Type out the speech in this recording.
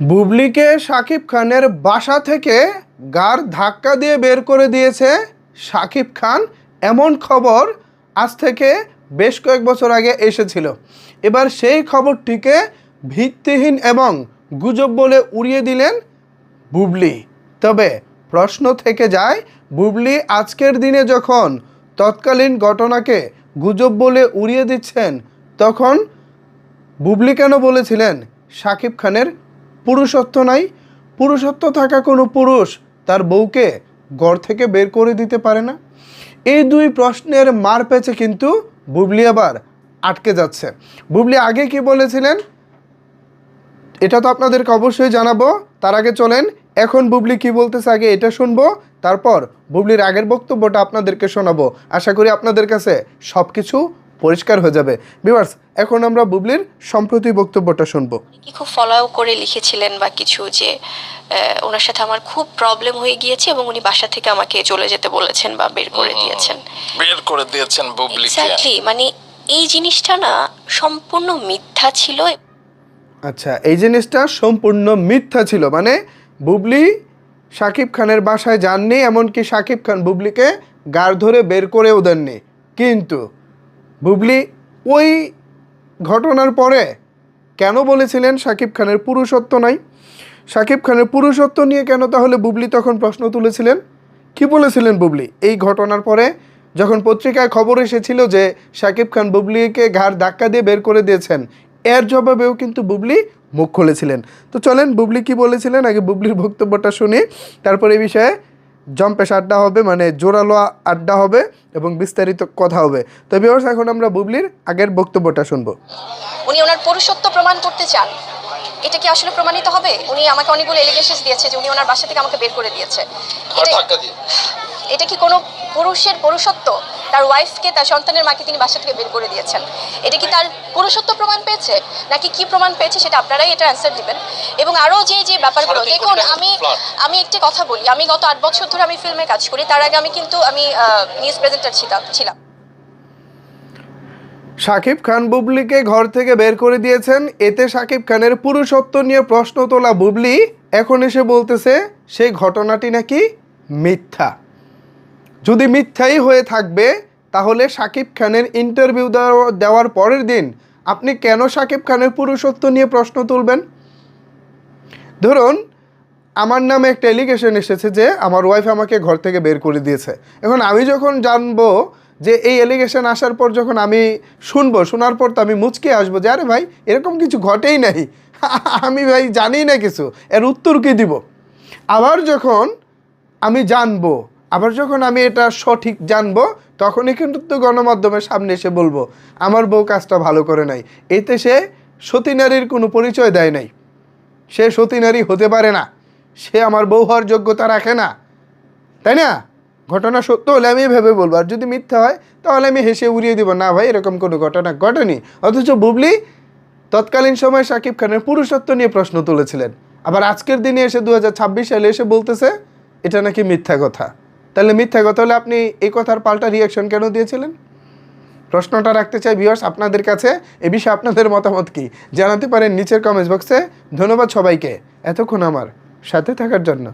বুবলিকে শাকিব খানের বাসা থেকে গাড় ধাক্কা দিয়ে বের করে দিয়েছে শাকিব খান, এমন খবর আজ থেকে বেশ কয়েক বছর আগে এসেছিল। এবার সেই খবরটিকে ভিত্তিহীন এবং গুজব বলে উড়িয়ে দিলেন বুবলি। তবে প্রশ্ন থেকে যায়, বুবলি আজকের দিনে যখন তৎকালীন ঘটনাকে গুজব বলে উড়িয়ে দিচ্ছেন, তখন বুবলি কেন বলেছিলেন শাকিব খানের পুরুষত্ব নাই? পুরুষত্ব থাকা কোনো পুরুষ তার বউকে ঘর থেকে বের করে দিতে পারে না? এই দুই প্রশ্নের মার পেছে কিন্তু বুবলি আবার আটকে যাচ্ছে। বুবলি আগে কি বলেছিলেন এটা তো আপনাদেরকে অবশ্যই জানাবো। তার আগে চলেন এখন বুবলি কি বলতেছে আগে এটা শুনবো, তারপর বুবলির আগের বক্তব্যটা আপনাদেরকে শোনাবো। আশা করি আপনাদের কাছে সব কিছু পরিষ্কার হয়ে যাবে। ভিউয়ার্স, এখন আমরা বুবলির সম্প্রতি বক্তব্যটা শুনবো। কি খুব ফলো করে লিখেছিলেন বা কিছু যে ওনার সাথে আমার খুব প্রবলেম হয়ে গিয়েছে এবং উনি বাসা থেকে আমাকে চলে যেতে বলেছেন বা বের করে দিয়েছেন বুবলিকে। এক্স্যাক্টলি, মানে এই জিনিসটা না সম্পূর্ণ মিথ্যা ছিল। আচ্ছা, এই জিনিসটা সম্পূর্ণ মিথ্যা ছিল, মানে বুবলি শাকিব খানের বাসায় যাননি, এমনকি শাকিব খান বুবলিকে গাড় ধরে বের করেও দেননি। কিন্তু বুবলি ওই ঘটনার পরে কেন বলেছিলেন শাকিব খানের পুরুষত্ব নাই? শাকিব খানের পুরুষত্ব নিয়ে কেন তাহলে বুবলি তখন প্রশ্ন তুলেছিলেন? কি বলেছিলেন বুবলি এই ঘটনার পরে, যখন পত্রিকায় খবর এসেছিল যে শাকিব খান বুবলিকে ঘাড় ধাক্কা দিয়ে বের করে দিয়েছেন? এর জবাবেও কিন্তু বুবলি মুখ খুলেছিলেন। তো চলেন বুবলি কি বলেছিলেন আগে বুবলির বক্তব্যটা শুনি, তারপর এই বিষয়ে জম্পেশ আড্ডা হবে, মানে জোরালো আড্ডা হবে এবং বিস্তারিত কথা হবে। তো ভিউয়ার্স, এখন আমরা বুবলির আগের বক্তব্যটা শুনবো। উনি ওনার পুরুষত্ব প্রমাণ করতে চান, এটা কি আসলে প্রমাণিত হবে? উনি আমাকে অনেকগুলো এলিগেশনস দিয়েছে যে উনি ওনার বাসা থেকে আমাকে বের করে দিয়েছে। এটা কি কোনো পুরুষের পুরুষত্ব? তার ওয়াইফকে, তার সন্তানের মাকে তিনি বাসা থেকে বের করে দিয়েছেন, এটা কি তার পুরুষত্ব প্রমাণ পেয়েছে নাকি কি প্রমাণ পেয়েছে সেটা আপনারাই এটা অ্যান্সার দিবেন। এবং আরও যে ব্যাপারগুলো দেখুন, আমি একটি কথা বলি, আমি গত 8 বছর ধরে আমি ফিল্মে কাজ করি। তার আগে আমি নিউজ প্রেজেন্টার ছিলাম। শাকিব খান বুবলিকে ঘর থেকে বের করে দিয়েছেন, এতে শাকিব খানের পুরুষত্ব নিয়ে প্রশ্ন তোলা বুবলি এখন এসে বলতেছে সেই ঘটনাটি নাকি মিথ্যা। যদি মিথ্যাই হয়ে থাকবে তাহলে শাকিব খানের ইন্টারভিউ দেওয়ার পরের দিন আপনি কেন শাকিব খানের পুরুষত্ব নিয়ে প্রশ্ন তুলবেন? ধরুন আমার নামে একটা এলিগেশন এসেছে যে আমার ওয়াইফ আমাকে ঘর থেকে বের করে দিয়েছে। এখন আমি যখন জানবো যে এই এলিগেশন আসার পর, যখন আমি শোনার পর তো আমি মুচকে আসবো যে আরে ভাই এরকম কিছু ঘটেই নাই, আমি ভাই জানি না কিছু, এর উত্তর কী দিব? আবার যখন আমি জানবো, আবার যখন আমি এটা সঠিক জানবো, তখনই কিন্তু তো গণমাধ্যমের সামনে এসে বলবো আমার বউ কাজটা ভালো করে নাই। এতে সে সতী নারীর কোনো পরিচয় দেয় নাই, সে সতী নারী হতে পারে না, সে আমার বউ হওয়ার যোগ্যতা রাখে না, তাই না? ঘটনা সত্য হলে আমি ভেবে বলবো, আর যদি মিথ্যা হয় তাহলে আমি হেসে উড়িয়ে দিব, না ভাই এরকম কোনো ঘটনা ঘটেনি। অথচ বুবলি তৎকালীন সময় শাকিব খানের পুরুষত্ব নিয়ে প্রশ্ন তুলেছিলেন, আবার আজকের দিনে এসে 2026 সালে এসে বলতেছে এটা নাকি মিথ্যা কথা। তাহলে মিথ্যা কথা হলে আপনি এই কথার পাল্টা রিয়াকশন কেন দিয়েছিলেন? প্রশ্নটা রাখতে চাই ভিউয়ার্স আপনাদের কাছে। এ বিষয়ে আপনাদের মতামত কি জানাতে পারেন নিচের কমেন্টস বক্সে। ধন্যবাদ সবাইকে এতক্ষণ আমার সাথে থাকার জন্য।